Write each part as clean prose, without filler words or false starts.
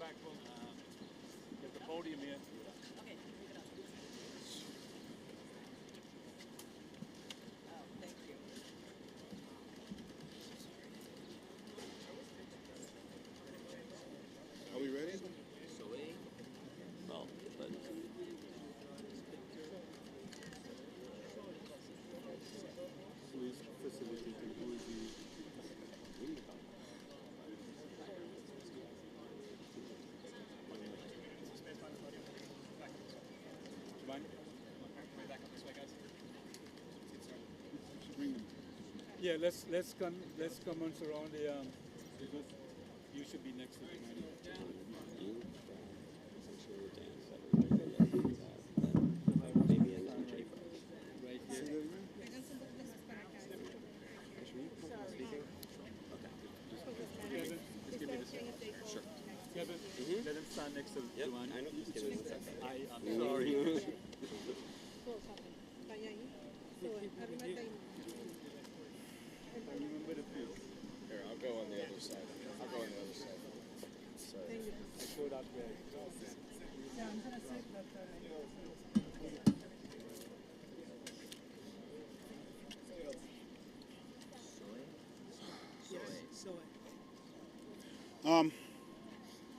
back from get the podium here. Okay, pick it up. Oh, thank you. Are we ready? No, but who is facilitating? Who is the? Yeah, let's come on surround the you should be next to the man. Right here. Kevin, just give me this. Sure. Kevin, let him stand next to Giovanni. I know. Just give me 1 second. I'm sorry. I remember the place. Here, I'll go on the other side. I'll go on the other side. Sorry. I showed up there.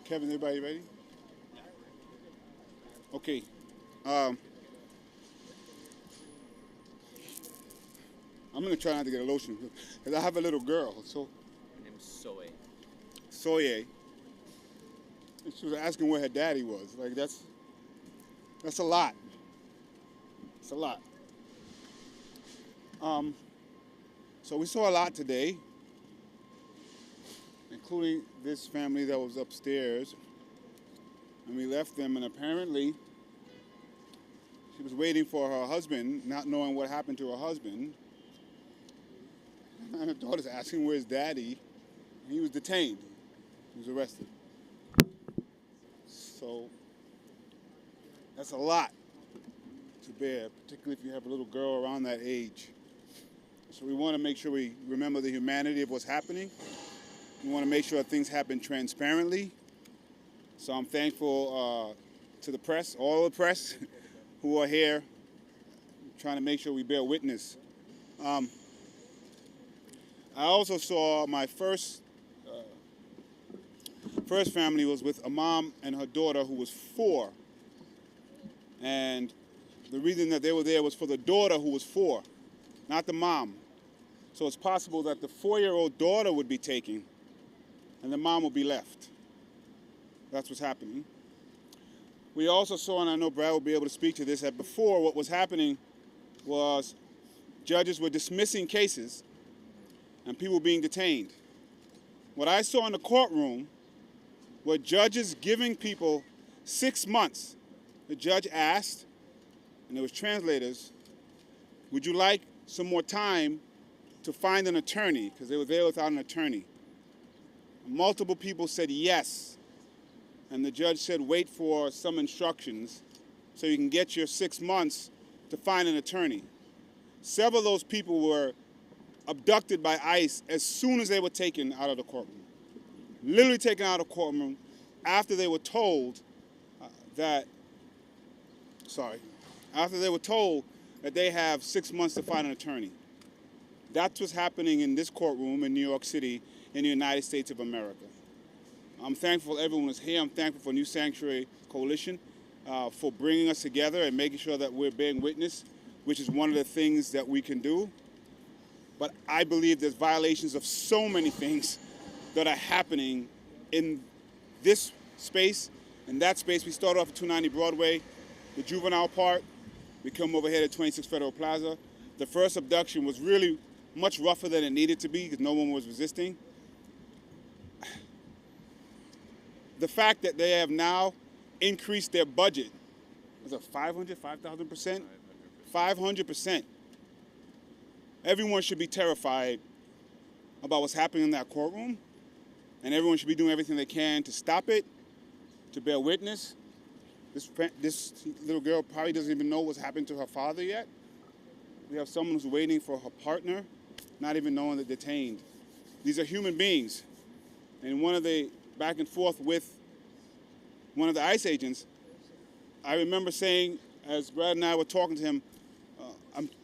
Kevin, everybody ready? Okay. I'm gonna try not to get a lotion because I have a little girl, so My name's Soe. Soye. And she was asking where her daddy was. Like that's a lot. It's a lot. So we saw a lot today, including this family that was upstairs. And we left them, and apparently she was waiting for her husband, not knowing what happened to her husband. And her daughter's asking where's daddy. He was detained. He was arrested. So that's a lot to bear, particularly if you have a little girl around that age. So we want to make sure we remember the humanity of what's happening. We want to make sure things happen transparently. So I'm thankful to the press, all the press who are here, trying to make sure we bear witness. I also saw my first family was with a mom and her daughter who was 4. And the reason that they were there was for the daughter who was 4, not the mom. So it's possible that the 4-year-old daughter would be taken and the mom would be left. That's what's happening. We also saw, and I know Brad will be able to speak to this, that before what was happening was judges were dismissing cases and people being detained. What I saw in the courtroom were judges giving people 6 months. The judge asked, and there was translators, would you like some more time to find an attorney? Because they were there without an attorney. Multiple people said yes. And the judge said, wait for some instructions so you can get your 6 months to find an attorney. Several of those people were abducted by ICE as soon as they were taken out of the courtroom. Literally taken out of the courtroom after they were told after they were told that they have 6 months to find an attorney. That's what's happening in this courtroom in New York City in the United States of America. I'm thankful everyone is here. I'm thankful for New Sanctuary Coalition for bringing us together and making sure that we're bearing witness, which is one of the things that we can do. But I believe there's violations of so many things that are happening in this space. In that space, we start off at 290 Broadway, the juvenile part. We come over here to 26 Federal Plaza. The first abduction was really much rougher than it needed to be because no one was resisting. The fact that they have now increased their budget, was it 5,000%? 500%. Everyone should be terrified about what's happening in that courtroom, and everyone should be doing everything they can to stop it, to bear witness. This little girl probably doesn't even know what's happened to her father yet. We have someone who's waiting for her partner, not even knowing they're detained. These are human beings. And one of the back and forth with one of the ICE agents, I remember saying, as Brad and I were talking to him,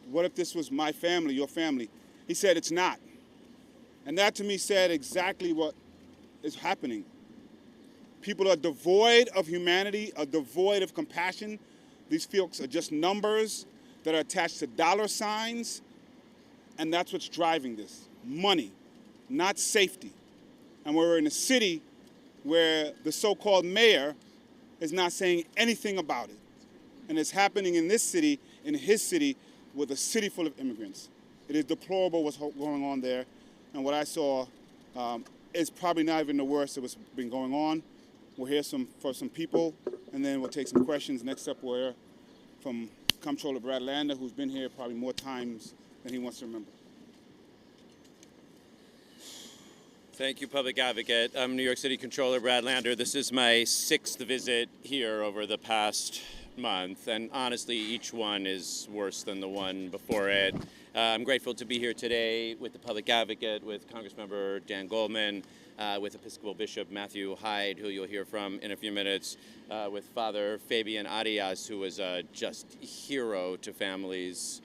what if this was my family, your family? He said, it's not. And that to me said exactly what is happening. People are devoid of humanity, are devoid of compassion. These folks are just numbers that are attached to dollar signs, and that's what's driving this. Money, not safety. And we're in a city where the so-called mayor is not saying anything about it. And it's happening in this city, in his city, with a city full of immigrants. It is deplorable what's going on there. And what I saw is probably not even the worst of what's been going on. We'll hear for some people, and then we'll take some questions. Next up, we'll hear from Comptroller Brad Lander, who's been here probably more times than he wants to remember. Thank you, Public Advocate. I'm New York City Controller Brad Lander. This is my 6th visit here over the past month, and honestly, each one is worse than the one before it. I'm grateful to be here today with the Public Advocate, with Congressmember Dan Goldman, with Episcopal Bishop Matthew Hyde, who you'll hear from in a few minutes, with Father Fabian Arias, who was just hero to families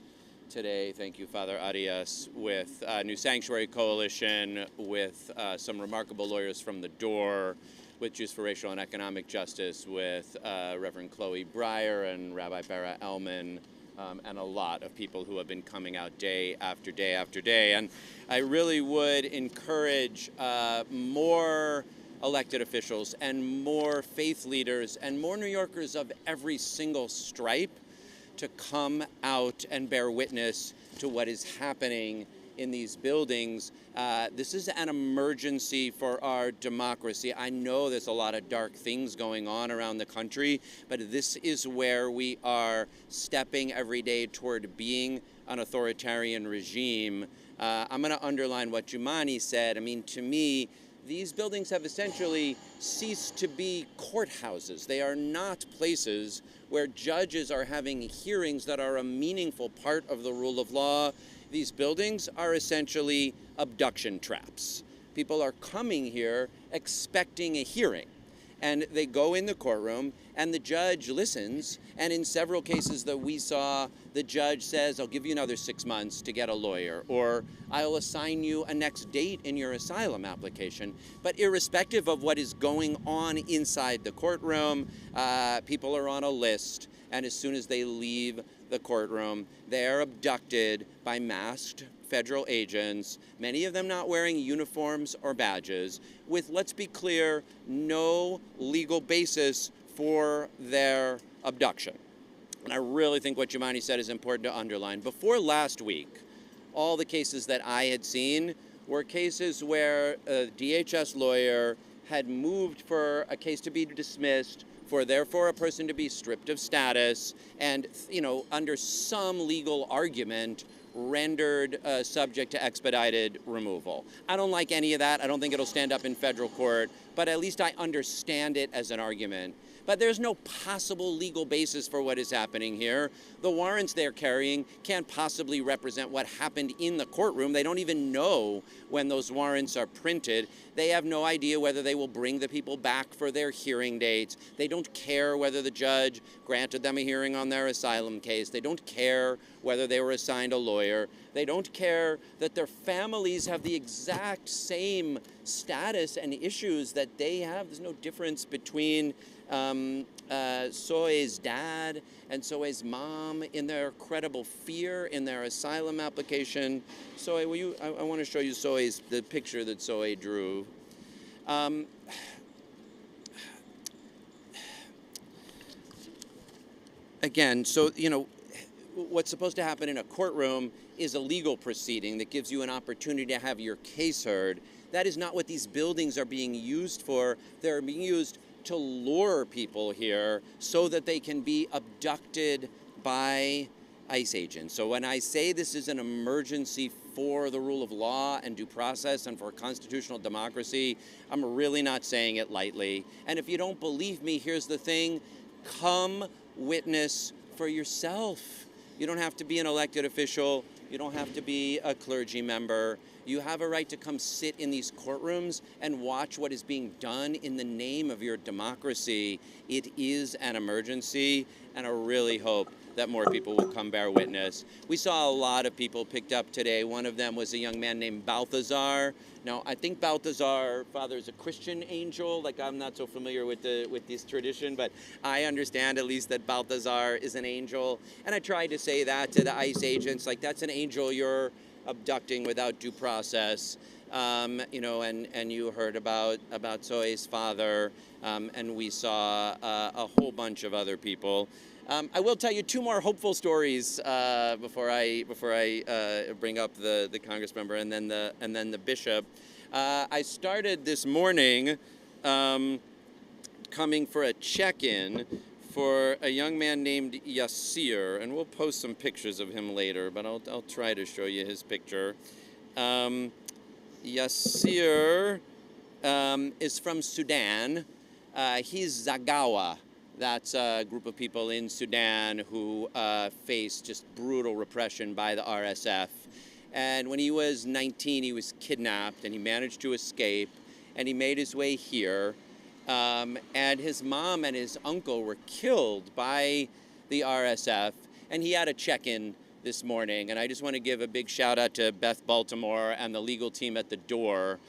today. Thank you, Father Arias, with New Sanctuary Coalition, with some remarkable lawyers from The Door, with Jews for Racial and Economic Justice, with Reverend Chloe Breyer and Rabbi Bara Elman, and a lot of people who have been coming out day after day after day. And I really would encourage more elected officials and more faith leaders and more New Yorkers of every single stripe to come out and bear witness to what is happening in these buildings. This is an emergency for our democracy. I know there's a lot of dark things going on around the country, but this is where we are stepping every day toward being an authoritarian regime. I'm going to underline what Jumani said. I mean, to me, these buildings have essentially ceased to be courthouses. They are not places where judges are having hearings that are a meaningful part of the rule of law. These buildings are essentially abduction traps. People are coming here expecting a hearing, and they go in the courtroom, and the judge listens, and in several cases that we saw, the judge says, I'll give you another 6 months to get a lawyer, or I'll assign you a next date in your asylum application. But irrespective of what is going on inside the courtroom, people are on a list, and as soon as they leave the courtroom, they are abducted by masked federal agents, many of them not wearing uniforms or badges, with, let's be clear, no legal basis for their abduction. And I really think what Jumani said is important to underline. Before last week, all the cases that I had seen were cases where a DHS lawyer had moved for a case to be dismissed, for therefore a person to be stripped of status, and, under some legal argument, rendered subject to expedited removal. I don't like any of that. I don't think it'll stand up in federal court, but at least I understand it as an argument. But there's no possible legal basis for what is happening here. The warrants they're carrying can't possibly represent what happened in the courtroom. They don't even know when those warrants are printed. They have no idea whether they will bring the people back for their hearing dates. They don't care whether the judge granted them a hearing on their asylum case. They don't care whether they were assigned a lawyer. They don't care that their families have the exact same status and issues that they have. There's no difference between Sohe's dad and Sohe's mom in their credible fear in their asylum application. Sohe, will you? I want to show you the picture that Sohe drew. Again, what's supposed to happen in a courtroom is a legal proceeding that gives you an opportunity to have your case heard. That is not what these buildings are being used for. They're being used to lure people here so that they can be abducted by ICE agents. So when I say this is an emergency for the rule of law and due process and for constitutional democracy, I'm really not saying it lightly. And if you don't believe me, here's the thing: come witness for yourself. You don't have to be an elected official. You don't have to be a clergy member. You have a right to come sit in these courtrooms and watch what is being done in the name of your democracy. It is an emergency, and I really hope that more people will come bear witness. We saw a lot of people picked up today. One of them was a young man named Balthazar. Now, I think Balthazar, Father, is a Christian angel. Like, I'm not so familiar with this tradition, but I understand at least that Balthazar is an angel. And I tried to say that to the ICE agents, like, that's an angel you're abducting without due process. You know, and you heard about Zoe's father, and we saw a whole bunch of other people. I will tell you two more hopeful stories before I bring up the Congress member and then the bishop. I started this morning coming for a check-in for a young man named Yassir, and we'll post some pictures of him later, but I'll try to show you his picture. Yassir is from Sudan. He's Zagawa. That's a group of people in Sudan who face just brutal repression by the RSF. And when he was 19, he was kidnapped, and he managed to escape, and he made his way here. And his mom and his uncle were killed by the RSF, and he had a check-in this morning. And I just want to give a big shout out to Beth Baltimore and the legal team at the door,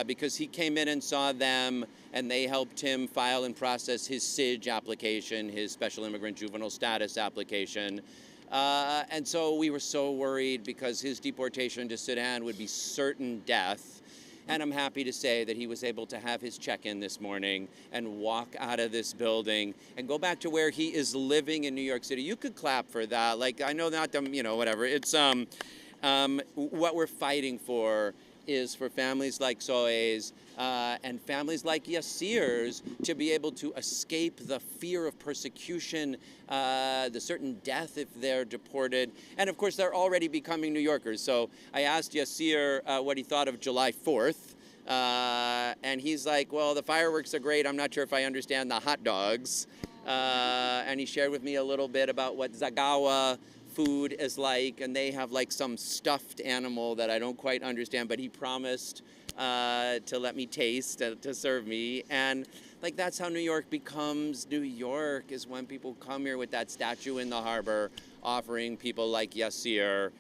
because he came in and saw them, and they helped him file and process his SIJ application, his Special Immigrant Juvenile Status application. And so we were so worried because his deportation to Sudan would be certain death. And I'm happy to say that he was able to have his check-in this morning and walk out of this building and go back to where he is living in New York City. You could clap for that. Like, I know not them, you know, whatever. It's what we're fighting for is for families like Zoe's and families like Yassir's to be able to escape the fear of persecution, the certain death if they're deported. And of course, they're already becoming New Yorkers. So I asked Yassir what he thought of July 4th. And he's like, well, the fireworks are great. I'm not sure if I understand the hot dogs. And he shared with me a little bit about what Zagawa food is like, and they have like some stuffed animal that I don't quite understand, but he promised to let me taste, to serve me. And like, that's how New York becomes New York, is when people come here with that statue in the harbor offering people like Yassir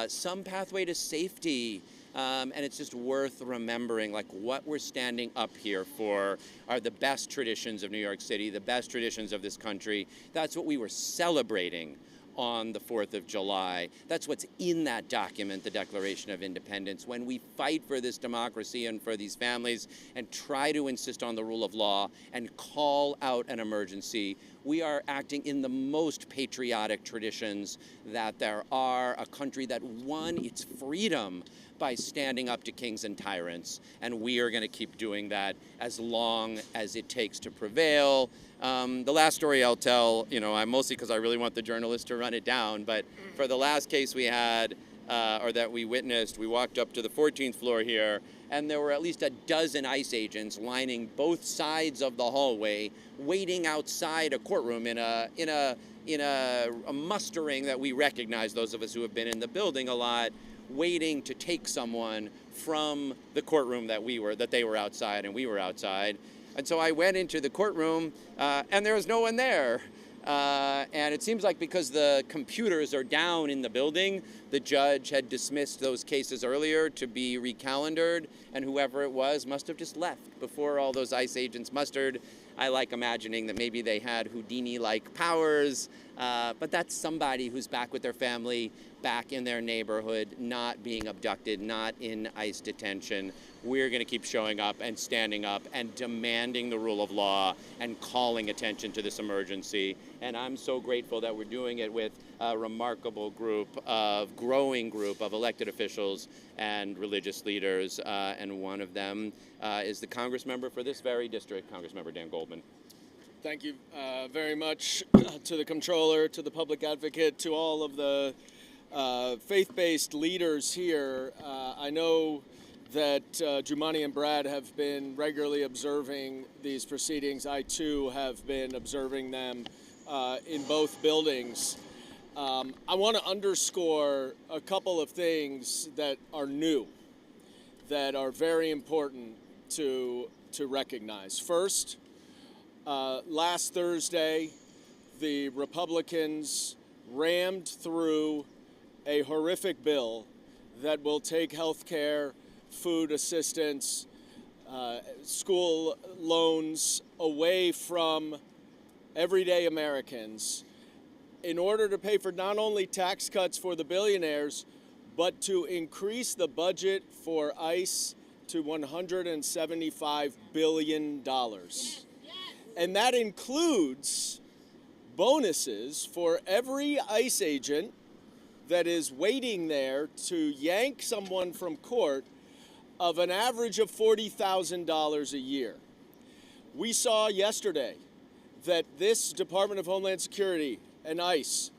some pathway to safety. And it's just worth remembering, like, what we're standing up here for are the best traditions of New York City, the best traditions of this country. That's what we were celebrating on the 4th of July. That's what's in that document, the Declaration of Independence. When we fight for this democracy and for these families and try to insist on the rule of law and call out an emergency, we are acting in the most patriotic traditions that there are, a country that won its freedom by standing up to kings and tyrants. And we are going to keep doing that as long as it takes to prevail. The last story I'll tell, you know, I'm mostly because I really want the journalist to run it down, but for the last case we had, or that we witnessed, we walked up to the 14th floor here, and there were at least a dozen ICE agents lining both sides of the hallway, waiting outside a courtroom in a mustering that we recognize, those of us who have been in the building a lot, waiting to take someone from the courtroom that they were outside and we were outside. And so I went into the courtroom, and there was no one there. And it seems like because the computers are down in the building, the judge had dismissed those cases earlier to be recalendared, and whoever it was must have just left before all those ICE agents mustered. I like imagining that maybe they had Houdini-like powers, but that's somebody who's back with their family, back in their neighborhood, not being abducted, not in ICE detention. We're going to keep showing up and standing up and demanding the rule of law and calling attention to this emergency. And I'm so grateful that we're doing it with a remarkable growing group of elected officials and religious leaders. And one of them is the Congress member for this very district, Congressmember Dan Goldman. Thank you very much to the Comptroller, to the Public Advocate, to all of the faith-based leaders here. I know that Jumani and Brad have been regularly observing these proceedings. I, too, have been observing them in both buildings. I want to underscore a couple of things that are new, that are very important to recognize. First, last Thursday, the Republicans rammed through a horrific bill that will take health care, food assistance, school loans away from everyday Americans in order to pay for not only tax cuts for the billionaires, but to increase the budget for ICE to $175 billion. And that includes bonuses for every ICE agent that is waiting there to yank someone from court of an average of $40,000 a year. We saw yesterday that this Department of Homeland Security and ICE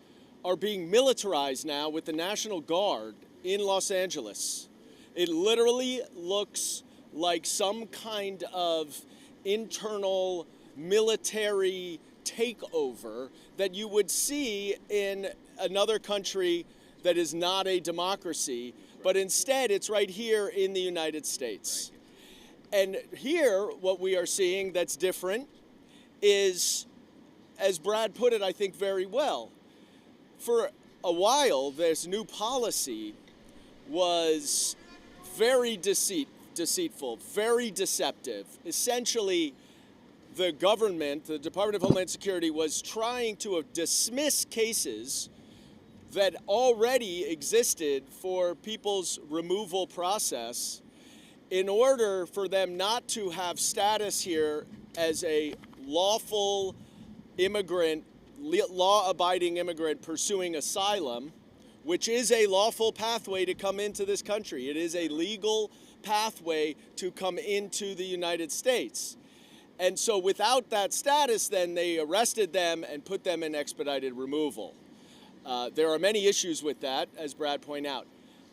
are being militarized now with the National Guard in Los Angeles. It literally looks like some kind of internal military takeover that you would see in another country that is not a democracy, but instead it's right here in the United States. And here, what we are seeing that's different is, as Brad put it, I think very well, for a while, this new policy was very deceitful, very deceptive. Essentially, the government, the Department of Homeland Security, was trying to dismiss cases that already existed for people's removal process in order for them not to have status here as a lawful immigrant, law-abiding immigrant pursuing asylum, which is a lawful pathway to come into this country. It is a legal pathway to come into the United States. And so without that status, then they arrested them and put them in expedited removal. There are many issues with that, as Brad pointed out.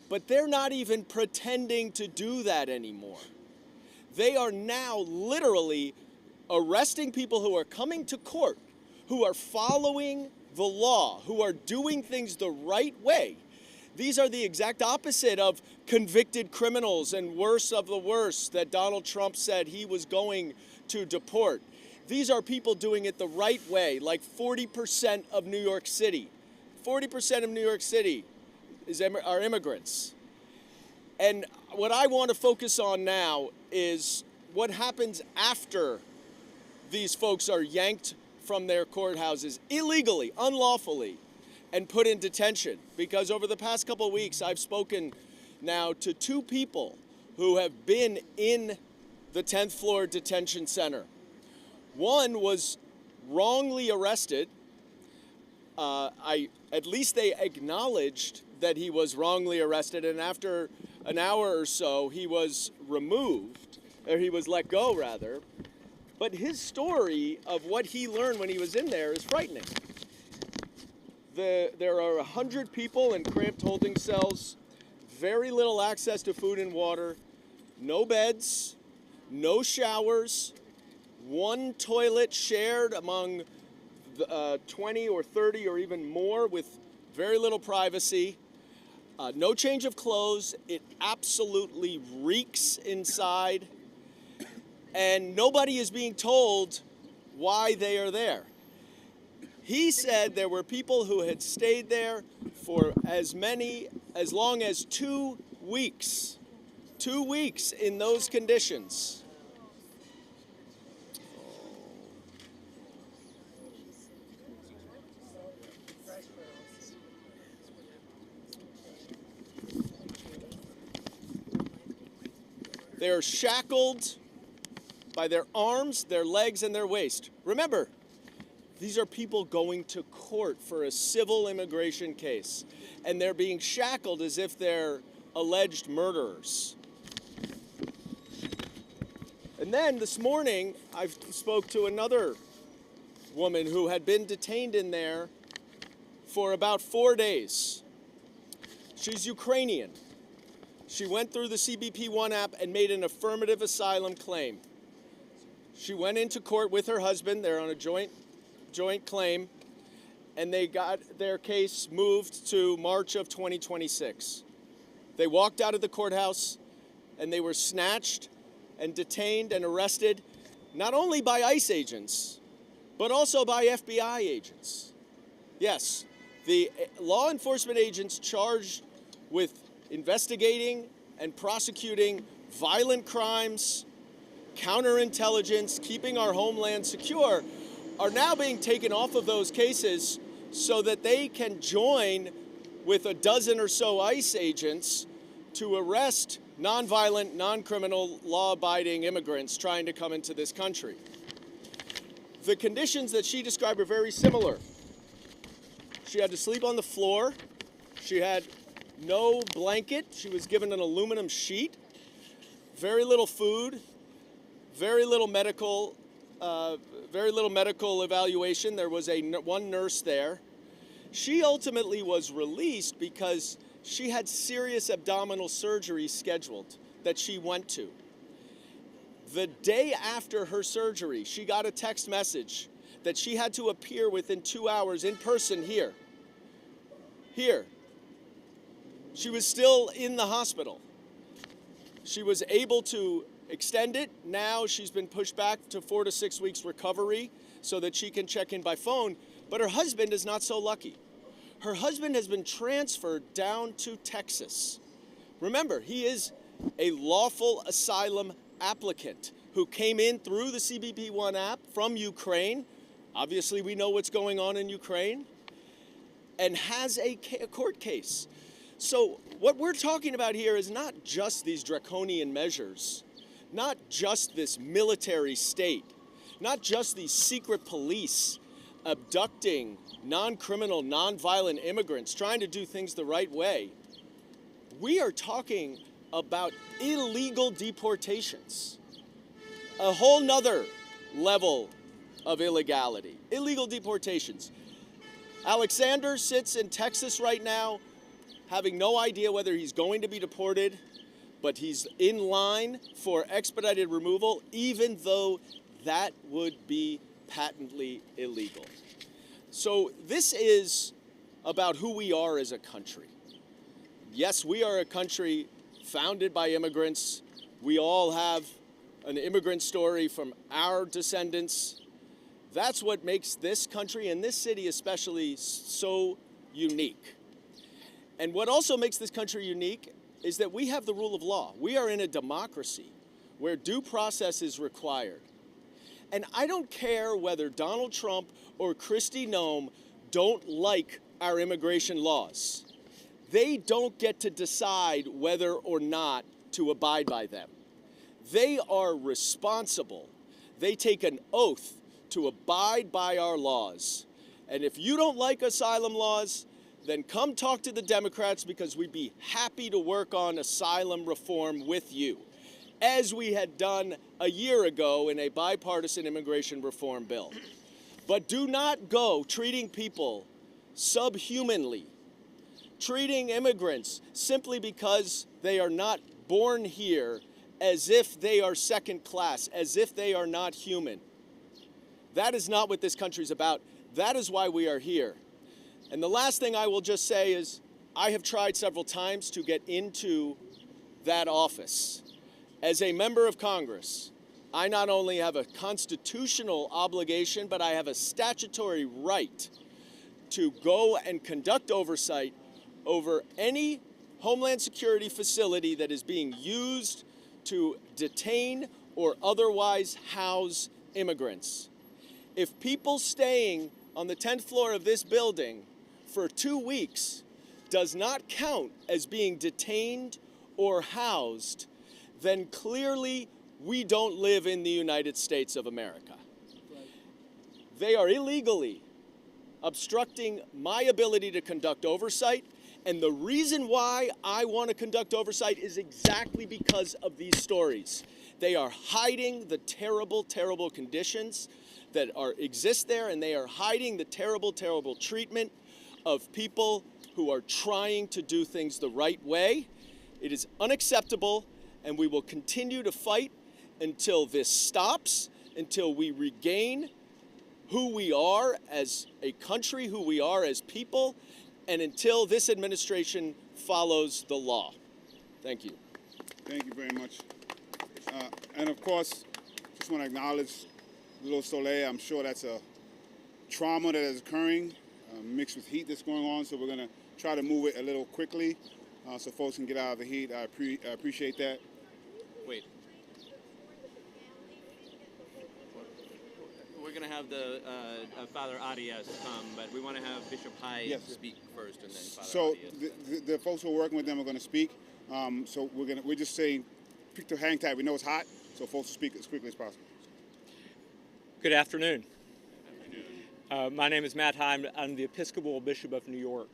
But they're not even pretending to do that anymore. They are now literally arresting people who are coming to court, who are following the law, who are doing things the right way. These are the exact opposite of convicted criminals and worse of the worst that Donald Trump said he was going to deport. These are people doing it the right way, like 40% of New York City. 40% of New York City are immigrants. And what I want to focus on now is what happens after these folks are yanked from their courthouses illegally, unlawfully, and put in detention. Because over the past couple of weeks, I've spoken now to 2 people who have been in the 10th floor detention center. One was wrongly arrested. At least they acknowledged that he was wrongly arrested, and after an hour or so, he was removed, or he was let go, rather. But his story of what he learned when he was in there is frightening. There are 100 people in cramped holding cells, very little access to food and water, no beds, no showers, one toilet shared among 20 or 30 or even more with very little privacy, no change of clothes. It absolutely reeks inside, and nobody is being told why they are there. He said there were people who had stayed there for as long as 2 weeks. 2 weeks in those conditions. They're shackled by their arms, their legs, and their waist. Remember, these are people going to court for a civil immigration case, and they're being shackled as if they're alleged murderers. And then this morning, I spoke to another woman who had been detained in there for about 4 days. She's Ukrainian. She went through the CBP One app and made an affirmative asylum claim. She went into court with her husband. They're on a joint claim. and they got their case moved to March of 2026. They walked out of the courthouse and they were snatched and detained and arrested not only by ICE agents, but also by FBI agents. Yes, the law enforcement agents charged with investigating and prosecuting violent crimes, counterintelligence, keeping our homeland secure, are now being taken off of those cases so that they can join with a dozen or so ICE agents to arrest nonviolent, non-criminal, law-abiding immigrants trying to come into this country. The conditions that she described are very similar. She had to sleep on the floor. She had no blanket. She was given an aluminum sheet. Very little food. Very little medical evaluation. There was one nurse there. She ultimately was released because she had serious abdominal surgery scheduled that she went to. The day after her surgery, she got a text message that she had to appear within 2 hours in person here. Here. She was still in the hospital. She was able to extend it. Now she's been pushed back to 4 to 6 weeks recovery so that she can check in by phone. But her husband is not so lucky. Her husband has been transferred down to Texas. Remember, he is a lawful asylum applicant who came in through the CBP-1 app from Ukraine. Obviously, we know what's going on in Ukraine. And has a court case. So what we're talking about here is not just these draconian measures, not just this military state, not just these secret police abducting non-criminal, non-violent immigrants, trying to do things the right way. We are talking about illegal deportations, a whole nother level of illegality, illegal deportations. Alexander sits in Texas right now, having no idea whether he's going to be deported, but he's in line for expedited removal, even though that would be patently illegal. So this is about who we are as a country. Yes, we are a country founded by immigrants. We all have an immigrant story from our descendants. That's what makes this country and this city especially so unique. And what also makes this country unique is that we have the rule of law. We are in a democracy where due process is required. And I don't care whether Donald Trump or Kristi Noem don't like our immigration laws. They don't get to decide whether or not to abide by them. They are responsible. They take an oath to abide by our laws. And if you don't like asylum laws, then come talk to the Democrats, because we'd be happy to work on asylum reform with you, as we had done a year ago in a bipartisan immigration reform bill. But do not go treating people subhumanly, treating immigrants simply because they are not born here as if they are second class, as if they are not human. That is not what this country's about. That is why we are here. And the last thing I will just say is I have tried several times to get into that office. As a member of Congress, I not only have a constitutional obligation, but I have a statutory right to go and conduct oversight over any Homeland Security facility that is being used to detain or otherwise house immigrants. If people staying on the 10th floor of this building for 2 weeks does not count as being detained or housed, then clearly we don't live in the United States of America. They are illegally obstructing my ability to conduct oversight, and the reason why I want to conduct oversight is exactly because of these stories. They are hiding the terrible, terrible conditions that exist there, and they are hiding the terrible, terrible treatment of people who are trying to do things the right way. It is unacceptable, and we will continue to fight until this stops, until we regain who we are as a country, who we are as people, and until this administration follows the law. Thank you. Thank you very much. And of course, just want to acknowledge little Soleil. I'm sure that's a trauma that is occurring, mixed with heat that's going on. So we're going to try to move it a little quickly so folks can get out of the heat. I appreciate that. Wait. We're going to have the Father Arias come, but we want to have Bishop Hyde Yes. speak first, and then Father So Arias. the folks who are working with them are going to speak. So we're just saying, pick to hang tight. We know it's hot, so folks will speak as quickly as possible. Good afternoon. My name is Matt Hyde. I'm the Episcopal Bishop of New York.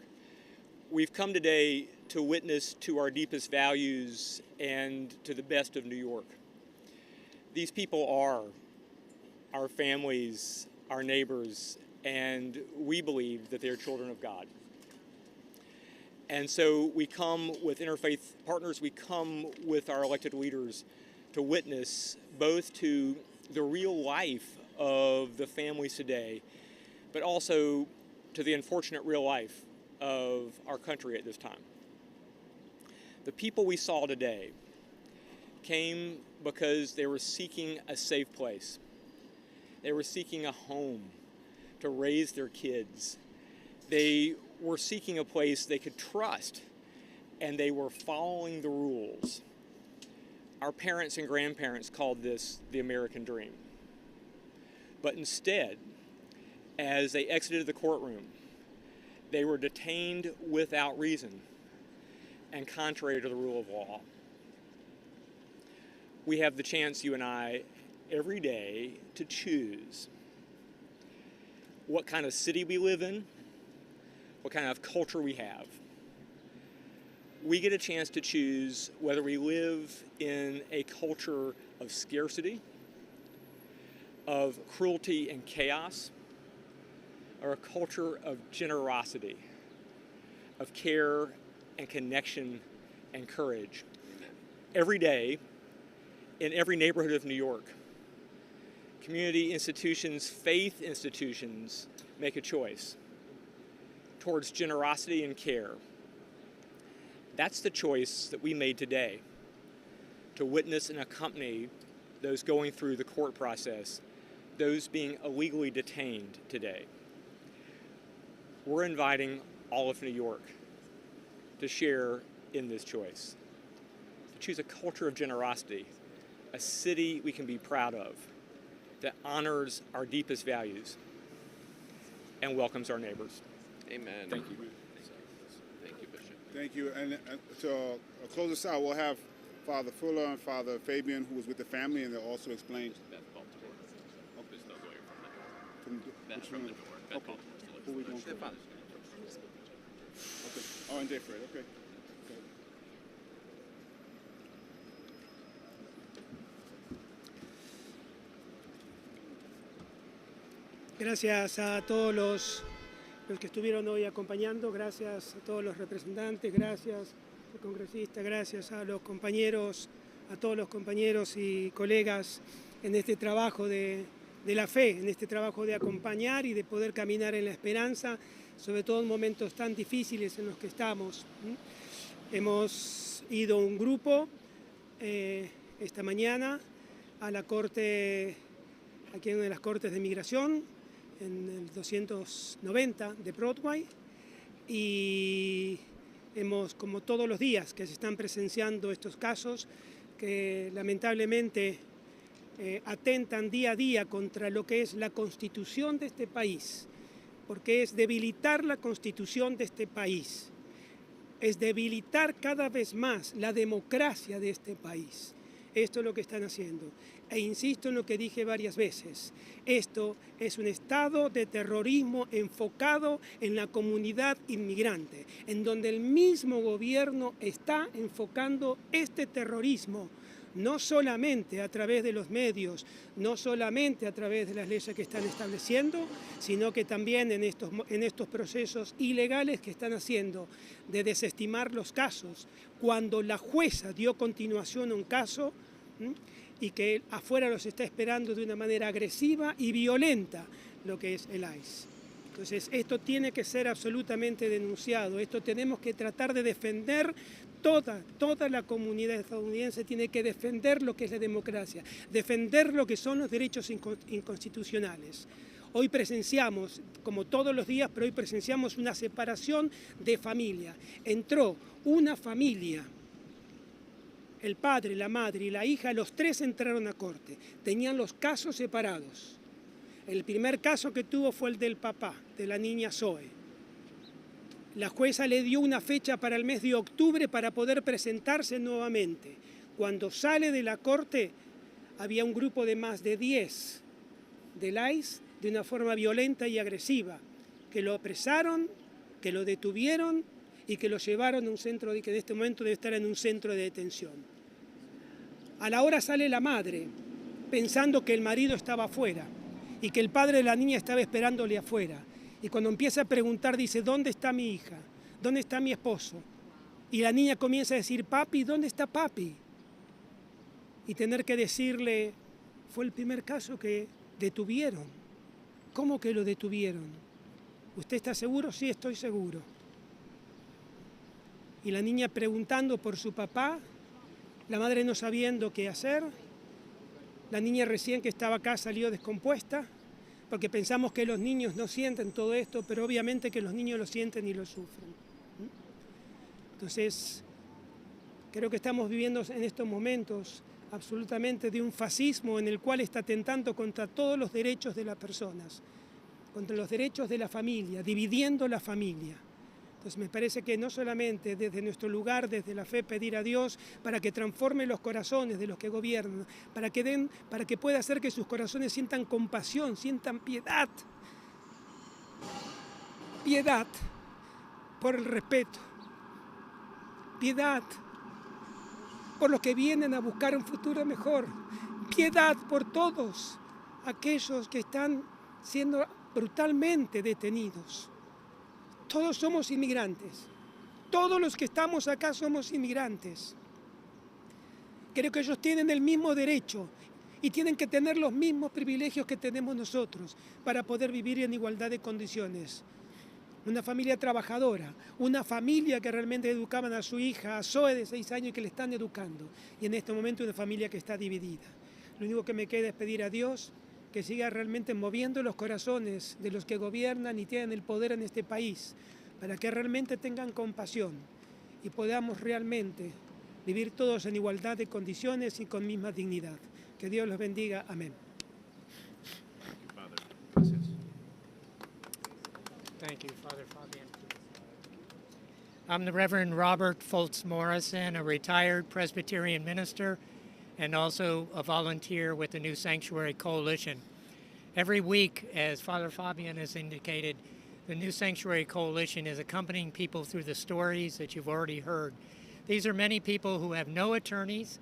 We've come today to witness to our deepest values and to the best of New York. These people are our families, our neighbors, and we believe that they are children of God. And so we come with interfaith partners, we come with our elected leaders to witness both to the real life of the families today, but also to the unfortunate real life of our country at this time. The people we saw today came because they were seeking a safe place. They were seeking a home to raise their kids. They were seeking a place they could trust, and they were following the rules. Our parents and grandparents called this the American dream. But instead, as they exited the courtroom, they were detained without reason and contrary to the rule of law. We have the chance, you and I, every day to choose what kind of city we live in, what kind of culture we have. We get a chance to choose whether we live in a culture of scarcity, of cruelty and chaos, or a culture of generosity, of care and connection and courage. Every day, in every neighborhood of New York, community institutions, faith institutions make a choice towards generosity and care. That's the choice that we made today, to witness and accompany those going through the court process, those being illegally detained today. We're inviting all of New York to share in this choice, to choose a culture of generosity, a city we can be proud of, that honors our deepest values and welcomes our neighbors. Amen. Thank you. Thank you, Bishop. Thank you. And to close this out, we'll have Father Fuller and Father Fabian, who was with the family, and they'll also explain. Beth Baltimore. Who's the lawyer From Beth which from one? the door. Beth Okay. Baltimore's the lawyer. Who we going for? The father's Okay. Oh, and Jay Fred. Okay. Gracias a todos los que estuvieron hoy acompañando, gracias a todos los representantes, gracias al congresista, gracias a los compañeros, a todos los compañeros y colegas en este trabajo de la fe, en este trabajo de acompañar y de poder caminar en la esperanza, sobre todo en momentos tan difíciles en los que estamos. Hemos ido un grupo esta mañana a la corte, aquí en una de las cortes de migración, en el 290 de Broadway, y hemos, como todos los días que se están presenciando estos casos, que lamentablemente atentan día a día contra lo que es la constitución de este país, porque es debilitar la constitución de este país, es debilitar cada vez más la democracia de este país. Esto es lo que están haciendo. E insisto en lo que dije varias veces. Esto es un estado de terrorismo enfocado en la comunidad inmigrante, en donde el mismo gobierno está enfocando este terrorismo, no solamente a través de los medios, no solamente a través de las leyes que están estableciendo, sino que también en estos procesos ilegales que están haciendo de desestimar los casos. Cuando la jueza dio continuación a un caso y que afuera los está esperando de una manera agresiva y violenta, lo que es el ICE. Entonces, esto tiene que ser absolutamente denunciado. Esto tenemos que tratar de defender. Toda la comunidad estadounidense tiene que defender lo que es la democracia, defender lo que son los derechos inconstitucionales. Hoy presenciamos, como todos los días, pero hoy presenciamos una separación de familia. Entró una familia, el padre, la madre y la hija, los tres entraron a corte. Tenían los casos separados. El primer caso que tuvo fue el del papá, de la niña Zoe. La jueza le dio una fecha para el mes de octubre para poder presentarse nuevamente. Cuando sale de la corte, había un grupo de más de 10 del ICE de una forma violenta y agresiva, que lo apresaron, que lo detuvieron y que lo llevaron a un centro, que en este momento debe estar en un centro de detención. A la hora sale la madre, pensando que el marido estaba afuera y que el padre de la niña estaba esperándole afuera. Y cuando empieza a preguntar, dice, ¿dónde está mi hija? ¿Dónde está mi esposo? Y la niña comienza a decir, papi, ¿dónde está papi? Y tener que decirle, fue el primer caso que detuvieron. ¿Cómo que lo detuvieron? ¿Usted está seguro? Sí, estoy seguro. Y la niña preguntando por su papá, la madre no sabiendo qué hacer, la niña recién que estaba acá salió descompuesta, porque pensamos que los niños no sienten todo esto, pero obviamente que los niños lo sienten y lo sufren. Entonces, creo que estamos viviendo en estos momentos absolutamente de un fascismo en el cual está atentando contra todos los derechos de las personas, contra los derechos de la familia, dividiendo la familia. Entonces me parece que no solamente desde nuestro lugar, desde la fe, pedir a Dios para que transforme los corazones de los que gobiernan, para que pueda hacer que sus corazones sientan compasión, sientan piedad. Piedad por el respeto. Piedad por los que vienen a buscar un futuro mejor. Piedad por todos aquellos que están siendo brutalmente detenidos. Todos somos inmigrantes. Todos los que estamos acá somos inmigrantes. Creo que ellos tienen el mismo derecho y tienen que tener los mismos privilegios que tenemos nosotros para poder vivir en igualdad de condiciones. Una familia trabajadora, una familia que realmente educaban a su hija, a Zoe de 6 años y que le están educando. Y en este momento una familia que está dividida. Lo único que me queda es pedir a Dios que siga realmente moviendo los corazones de los que gobiernan y tienen el poder en este país, para que realmente tengan compasión y podamos realmente vivir todos en igualdad de condiciones y con misma dignidad. Que Dios los bendiga. Amén. Thank you, Father Fabian. I'm the Reverend Robert Foltz Morrison, a retired Presbyterian minister and also a volunteer with the New Sanctuary Coalition. Every week, as Father Fabian has indicated, the New Sanctuary Coalition is accompanying people through the stories that you've already heard. These are many people who have no attorneys,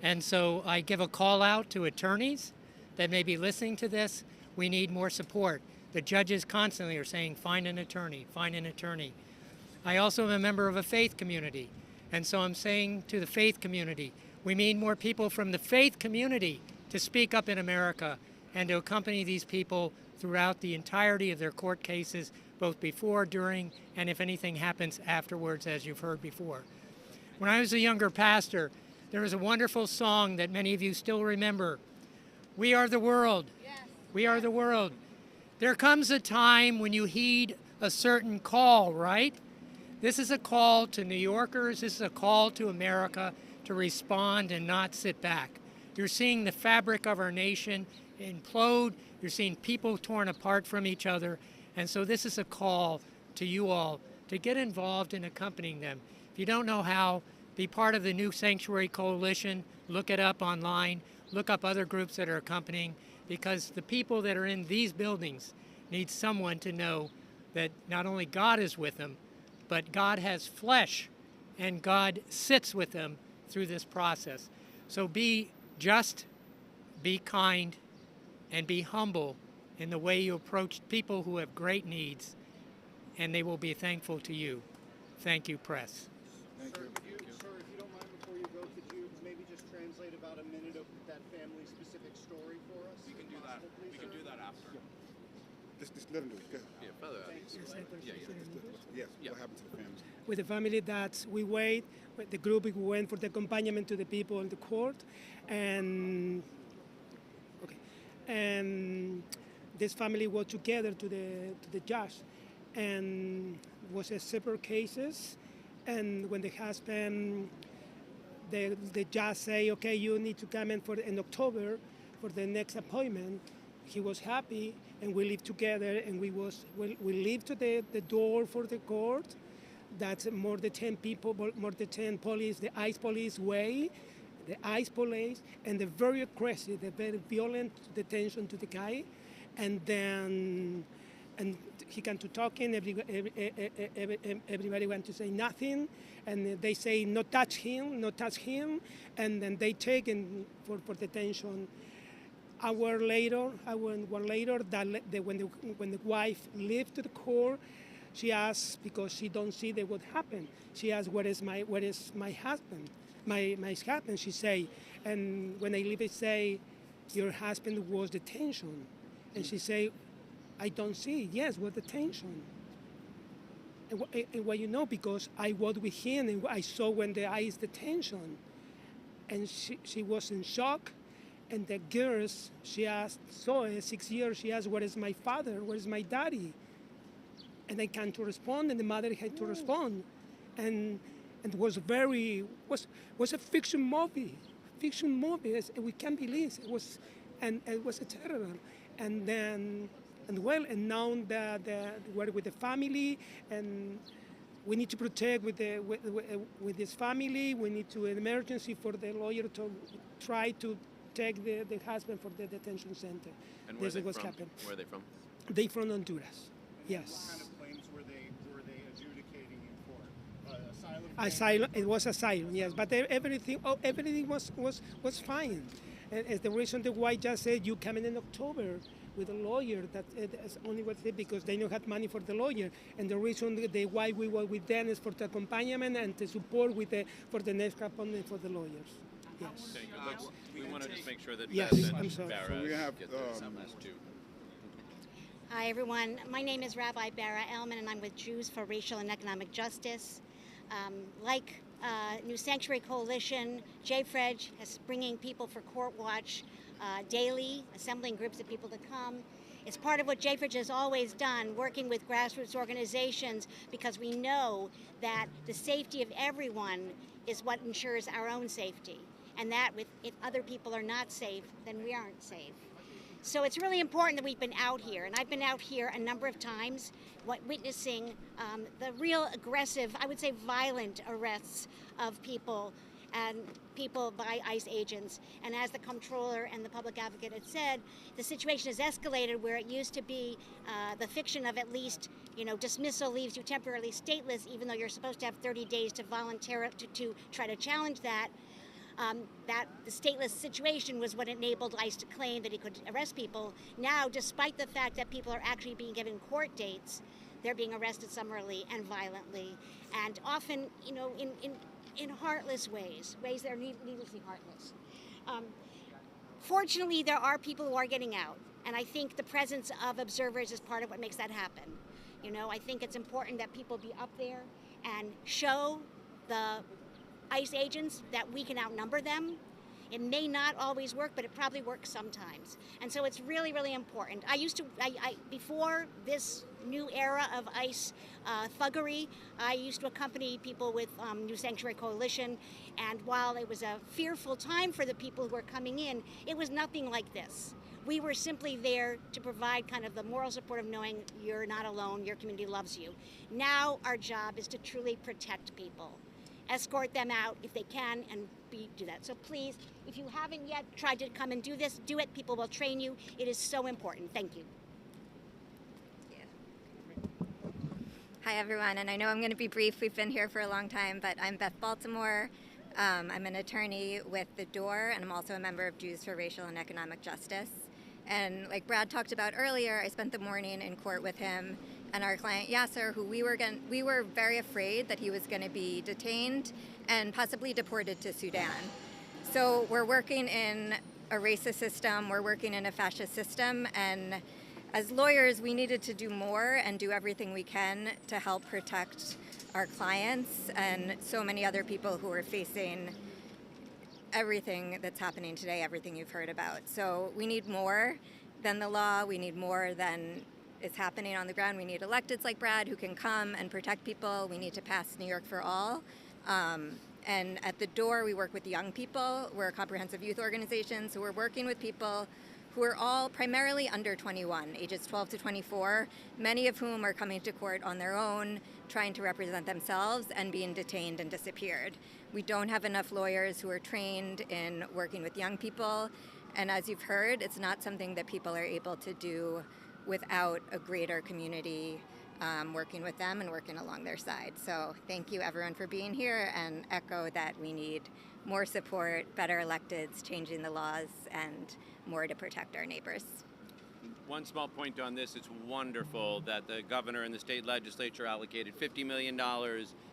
and so I give a call out to attorneys that may be listening to this. We need more support. The judges constantly are saying, find an attorney, find an attorney. I also am a member of a faith community, and so I'm saying to the faith community, we need more people from the faith community to speak up in America and to accompany these people throughout the entirety of their court cases, both before, during, and if anything happens afterwards, as you've heard before. When I was a younger pastor, there was a wonderful song that many of you still remember. We are the world. Yes. We are the world. There comes a time when you heed a certain call, right? This is a call to New Yorkers. This is a call to America to respond and not sit back. You're seeing the fabric of our nation implode. You're seeing people torn apart from each other. And so this is a call to you all to get involved in accompanying them. If you don't know how, be part of the New Sanctuary Coalition. Look it up online. Look up other groups that are accompanying, because the people that are in these buildings need someone to know that not only God is with them, but God has flesh and God sits with them through this process. So be just, be kind, and be humble in the way you approach people who have great needs, and they will be thankful to you. Thank you, press. Thank you. Sir, if you don't mind, before you go, could you maybe just translate about a minute of that family-specific story for us? We can do that. Please, We can sir? do that after. Just let him do it. Go ahead. Yeah, further out. Yes. What happened to the family? With the family that we wait, the group we went for the accompaniment to the people in the court, and this family was together to the judge, and was a separate cases, and when the husband, the judge say, okay, you need to come in October for the next appointment. He was happy, and we lived together, and we lived to the door for the court. That's more than 10 people, more than 10 police, the ICE police and the very aggressive, the very violent detention to the guy, and then he came to talking. Everybody went to say nothing, and they say no touch him, and then they take him for detention. One hour later, when the wife left the court, she asked, because she don't see what happened. She asked, where is my husband? My husband, she say, and when I leave, they say, your husband was detention, and she say, I don't see. Yes, was detention. And why you know? Because I was with him, and I saw when the ICE detention, and she was in shock. And the girls, she asked, 6 years, she asked, where is my father? Where is my daddy? And I can't respond, and the mother had to respond. And it was a fiction movie. We can't believe it was, and it was terrible. And now we're with the family, and we need to protect with this family. We need to an emergency for the lawyer to try to take the husband for the detention center. And where This are is they what's from? happened. Where are they from? They from Honduras. Yes. What kind of claims were they adjudicating in court? Asylum? Asylum. It was asylum. Yes, but everything was fine. And it's the reason the white judge said you come in October with a lawyer. That's only what they did, because they don't have money for the lawyer. And the reason why we were with them is for the accompaniment and the support for the next appointment for the lawyers. Yes. Thank you. We want to just make sure that Yes, Beth and I'm sorry. Barra So we have, get those last two. Hi, everyone. My name is Rabbi Barra Elman, and I'm with Jews for Racial and Economic Justice. Like New Sanctuary Coalition, JFREJ is bringing people for Court Watch daily, assembling groups of people to come. It's part of what JFREJ has always done, working with grassroots organizations, because we know that the safety of everyone is what ensures our own safety. And that if other people are not safe, then we aren't safe. So it's really important that we've been out here, and I've been out here a number of times witnessing the real aggressive, I would say violent arrests of people by ICE agents. And as the comptroller and the public advocate had said, the situation has escalated where it used to be the fiction of at least, dismissal leaves you temporarily stateless, even though you're supposed to have 30 days to to try to challenge that. That the stateless situation was what enabled ICE to claim that he could arrest people. Now, despite the fact that people are actually being given court dates, they're being arrested summarily and violently, and often, in heartless ways that are needlessly heartless. Fortunately, there are people who are getting out, and I think the presence of observers is part of what makes that happen. I think it's important that people be up there and show the ICE agents that we can outnumber them. It may not always work, but it probably works sometimes. And so it's really, really important. Before this new era of ICE thuggery, I used to accompany people with New Sanctuary Coalition, and while it was a fearful time for the people who were coming in, it was nothing like this. We were simply there to provide kind of the moral support of knowing you're not alone, your community loves you. Now our job is to truly protect people. Escort them out if they can, and do that. So please, if you haven't yet tried to come and do this, do it. People will train you. It is so important. Thank you. Hi, everyone, and I know I'm going to be brief. We've been here for a long time, but I'm Beth Baltimore. I'm an attorney with The Door, and I'm also a member of Jews for Racial and Economic Justice. And like Brad talked about earlier, I spent the morning in court with him and our client Yasser, who we were very afraid that he was going to be detained and possibly deported to Sudan. So we're working in a racist system, we're working in a fascist system, and as lawyers, we needed to do more and do everything we can to help protect our clients and so many other people who are facing everything that's happening today, everything you've heard about. So we need more than the law. We need more than is happening on the ground. We need electeds like Brad who can come and protect people. We need to pass New York for All. And at the door, we work with young people. We're a comprehensive youth organization, so we're working with people who are all primarily under 21, ages 12 to 24, many of whom are coming to court on their own, trying to represent themselves and being detained and disappeared. We don't have enough lawyers who are trained in working with young people, and as you've heard, it's not something that people are able to do without a greater community working with them and working along their side. So thank you everyone for being here, and echo that we need more support, better electeds, changing the laws, and more to protect our neighbors. One small point on this, it's wonderful that the governor and the state legislature allocated $50 million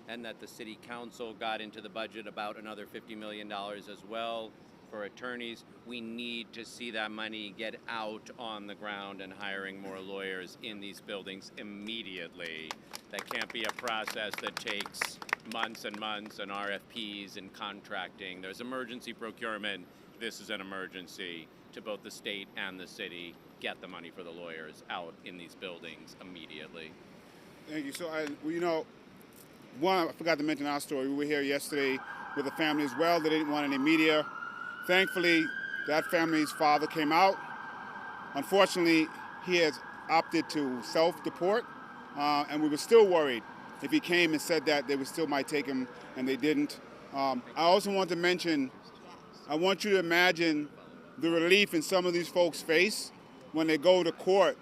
and that the city council got into the budget about another $50 million as well for attorneys. We need to see that money get out on the ground and hiring more lawyers in these buildings immediately. That can't be a process that takes months and months and RFPs and contracting. There's emergency procurement. This is an emergency to both the state and the city. Get the money for the lawyers out in these buildings immediately. Thank you. So, I forgot to mention our story. We were here yesterday with a family as well. They didn't want any media. Thankfully, that family's father came out. Unfortunately, he has opted to self-deport, and we were still worried if he came and said that they would still might take him, and they didn't. I also want to mention, I want you to imagine the relief in some of these folks' face when they go to court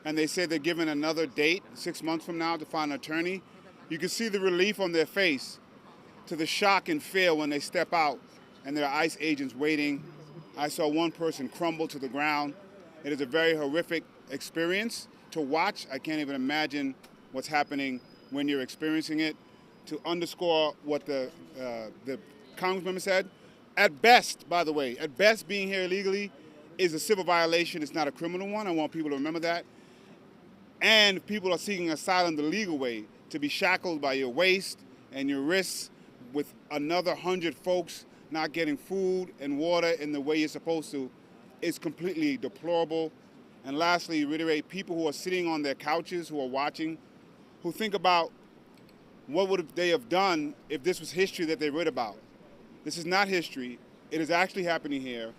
and they say they're given another date 6 months from now to find an attorney. You can see the relief on their face to the shock and fear when they step out and there are ICE agents waiting. I saw one person crumble to the ground. It is a very horrific experience to watch. I can't even imagine what's happening when you're experiencing it. To underscore what the Congressman said, at best, by the way, at best being here illegally is a civil violation. It's not a criminal one. I want people to remember that. And people are seeking asylum the legal way, to be shackled by your waist and your wrists with another 100 folks not getting food and water in the way you're supposed to is completely deplorable. And lastly, reiterate, people who are sitting on their couches, who are watching, who think about what would they have done if this was history that they read about. This is not history. It is actually happening here.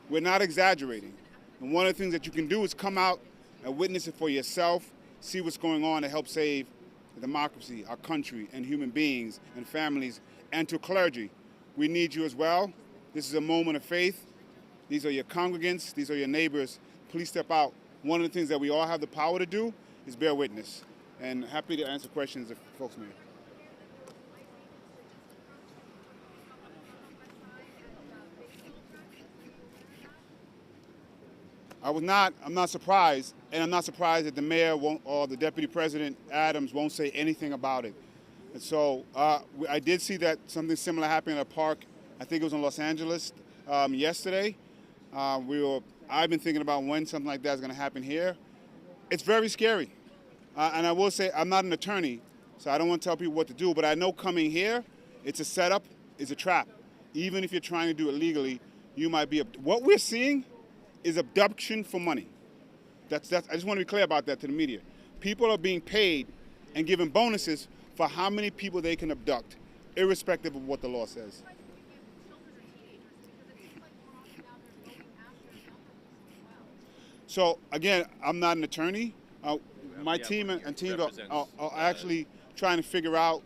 We're not exaggerating. And one of the things that you can do is come out and witness it for yourself, see what's going on to help save the democracy, our country, and human beings and families, and to clergy. We need you as well. This is a moment of faith. These are your congregants. These are your neighbors. Please step out. One of the things that we all have the power to do is bear witness. And happy to answer questions if folks may. I'm not surprised, and I'm not surprised that the mayor won't, or the deputy president, Adams, won't say anything about it. And so I did see that something similar happened at a park, I think it was in Los Angeles yesterday. I've been thinking about when something like that is going to happen here. It's very scary. And I will say, I'm not an attorney, so I don't want to tell people what to do, but I know coming here, it's a setup, it's a trap. Even if you're trying to do it legally, you might be, what we're seeing is abduction for money. I just want to be clear about that to the media. People are being paid and given bonuses for how many people they can abduct, irrespective of what the law says. So again, I'm not an attorney. My team and teams are actually trying to figure out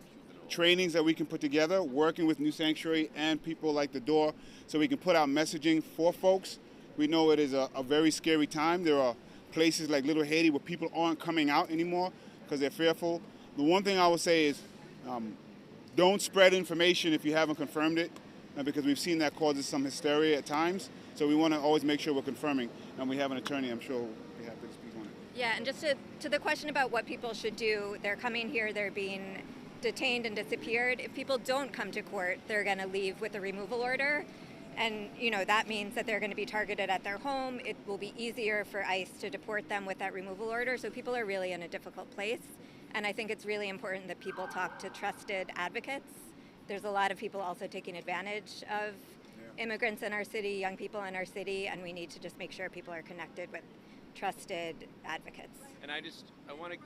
trainings that we can put together, working with New Sanctuary and people like The Door, so we can put out messaging for folks. We know it is a very scary time. There are places like Little Haiti where people aren't coming out anymore because they're fearful. The one thing I would say is don't spread information if you haven't confirmed it, because we've seen that causes some hysteria at times. So we want to always make sure we're confirming, and we have an attorney, I'm sure, will be happy to speak on it. Yeah, and just to the question about what people should do, they're coming here, they're being detained and disappeared. If people don't come to court, they're going to leave with a removal order. And that means that they're going to be targeted at their home. It will be easier for ICE to deport them with that removal order. So people are really in a difficult place. And I think it's really important that people talk to trusted advocates. There's a lot of people also taking advantage of immigrants in our city, young people in our city, and we need to just make sure people are connected with trusted advocates. And I want to.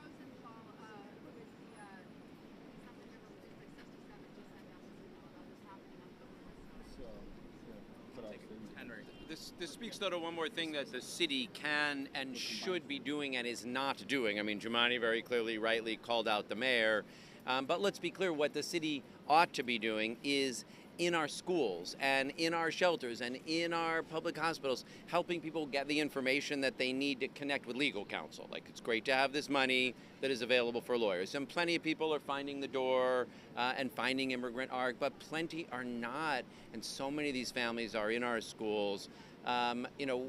This speaks, though, to one more thing that the city can and should be doing and is not doing. I mean, Jumaane very clearly, rightly called out the mayor. But let's be clear, what the city ought to be doing is in our schools and in our shelters and in our public hospitals, helping people get the information that they need to connect with legal counsel. Like, it's great to have this money that is available for lawyers. And plenty of people are finding the door and finding Immigrant ARC, but plenty are not. And so many of these families are in our schools.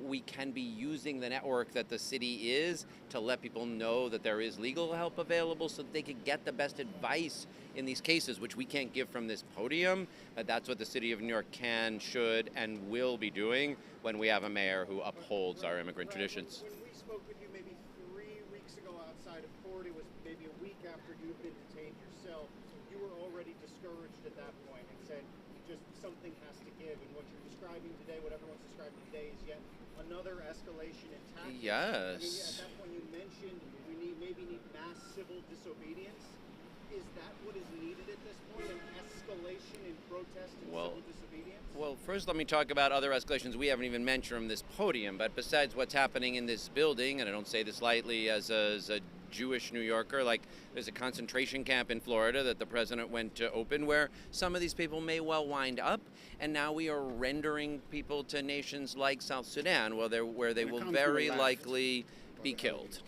We can be using the network that the city is to let people know that there is legal help available so that they could get the best advice in these cases, which we can't give from this podium, but that's what the city of New York can, should, and will be doing when we have a mayor who upholds our immigrant traditions. When we spoke with you maybe 3 weeks ago outside of court, it was maybe a week after you'd been detained yourself, you were already discouraged at that point and said just something has to give, and what you're describing today, what everyone's describing today, is yet another escalation in tactics. Yes. I mean, at that point you mentioned we maybe need mass civil disobedience. Is that what is needed at this point, an escalation in protest and civil disobedience? Well, first let me talk about other escalations we haven't even mentioned from this podium, but besides what's happening in this building, and I don't say this lightly as a Jewish New Yorker, like there's a concentration camp in Florida that the president went to open where some of these people may well wind up, and now we are rendering people to nations like South Sudan where they will very likely be killed.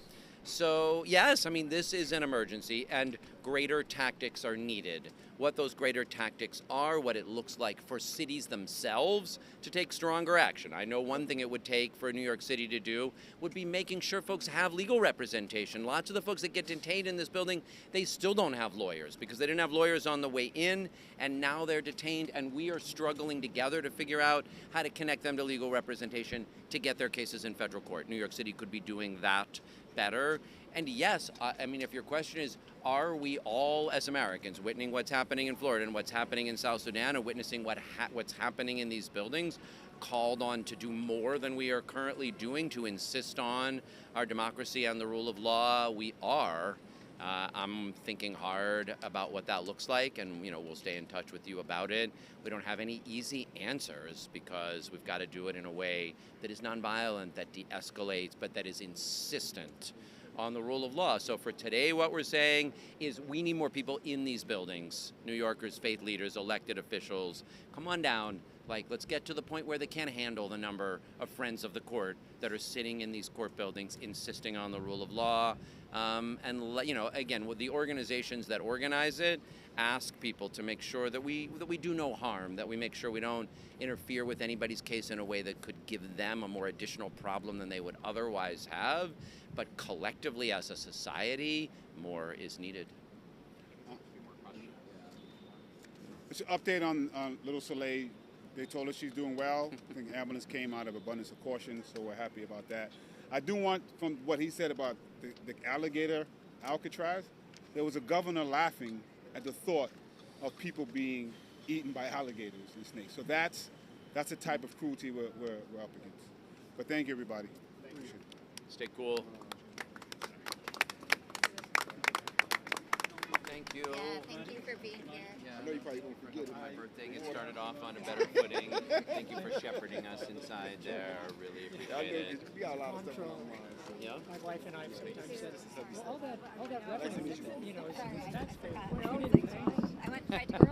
So yes, I mean, this is an emergency and greater tactics are needed. What those greater tactics are, what it looks like for cities themselves to take stronger action. I know one thing it would take for New York City to do would be making sure folks have legal representation. Lots of the folks that get detained in this building, they still don't have lawyers because they didn't have lawyers on the way in, and now they're detained, and we are struggling together to figure out how to connect them to legal representation to get their cases in federal court. New York City could be doing that better. And yes, I mean, if your question is, are we all as Americans witnessing what's happening in Florida and what's happening in South Sudan and witnessing what's happening in these buildings, called on to do more than we are currently doing to insist on our democracy and the rule of law? We are. I'm thinking hard about what that looks like, and we'll stay in touch with you about it. We don't have any easy answers because we've got to do it in a way that is nonviolent, that de-escalates, but that is insistent on the rule of law. So for today, what we're saying is we need more people in these buildings. New Yorkers, faith leaders, elected officials, come on down. Let's get to the point where they can't handle the number of friends of the court that are sitting in these court buildings insisting on the rule of law. Again, with the organizations that organize it, ask people to make sure that we do no harm, that we make sure we don't interfere with anybody's case in a way that could give them a more additional problem than they would otherwise have. But collectively as a society, more is needed. It's an update on Little Soleil. They told us she's doing well. I think the ambulance came out of abundance of caution, so we're happy about that. I do want, from what he said about the alligator, Alcatraz, there was a governor laughing at the thought of people being eaten by alligators and snakes. So that's the type of cruelty we're up against. But thank you, everybody. Appreciate it. Stay cool. Thank you. Yeah, thank you for being here. I know you probably won't forget it. My birthday gets started off on a better footing. Thank you for shepherding us inside there. Really appreciate it. We got a lot of stuff on our minds. Yeah. My wife and I sometimes said, all that revenue, is taxpayer. I went tried to go